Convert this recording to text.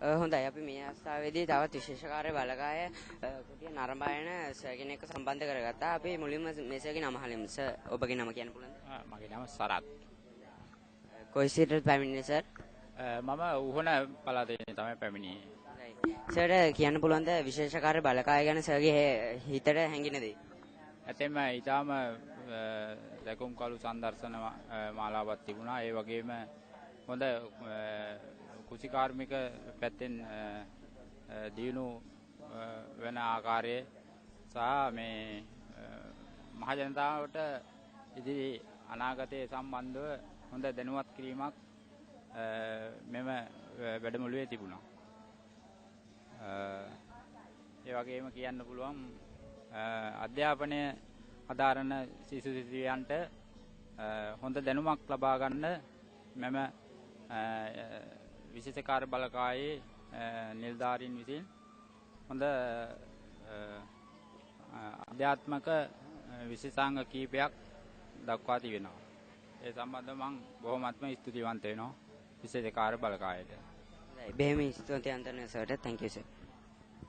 හොඳයි අපි මේ අවස්ථාවේදී තවත් විශේෂකාර්ය බලකාය කුටිය නරඹායන සර්ගෙන් එක්ක සම්බන්ධ කරගත්තා. අපි මුලින්ම මේ සර්ගේ නම අහලමු. සර් ඔබගේ නම කියන්න පුළුවන්ද? මගේ නම සරත්. කොයි සිටට පැමිණියේ සර්? මම උහුණ පළාතේ තමයි පැමිණියේ. සර් කියන්න පුළුවන්ද විශේෂකාර්ය බලකාය ගැන සර්ගේ හිතට හැඟෙන දේ? ඇතෙම ඊටාම ලැබුම් කළු සංදර්ශන මාලාවක් තිබුණා. ඒ වගේම හොඳ කුසිකාර්මික පැත්තෙන් දිනු වෙන ආකාරයේ සහ මේ මහජනතාවට ඉදිරි අනාගතයේ සම්බන්ධව හොඳ දැනුවත් කිරීමක් මෙම වැඩමුළුවේ තිබුණා. ඒ වගේම කියන්න පුළුවන් අධ්‍යාපනය අදාරන සිසු සිසුවියන්ට හොඳ දැනුමක් ලබා ගන්න මෙම විශේෂකාර්ය බලකායේ නිලධාරීන් විසින් හොඳ අධ්‍යාත්මක විශේෂාංග කීපයක් දක්වා තිබෙනවා. ඒ සම්බන්ධව මම බොහොමත්ම ස්තුතිවන්ත වෙනවා විශේෂකාර්ය බලකායට. බෙහෙම ස්තුතිවන්ත වෙනවා සර්ට. thank you sir.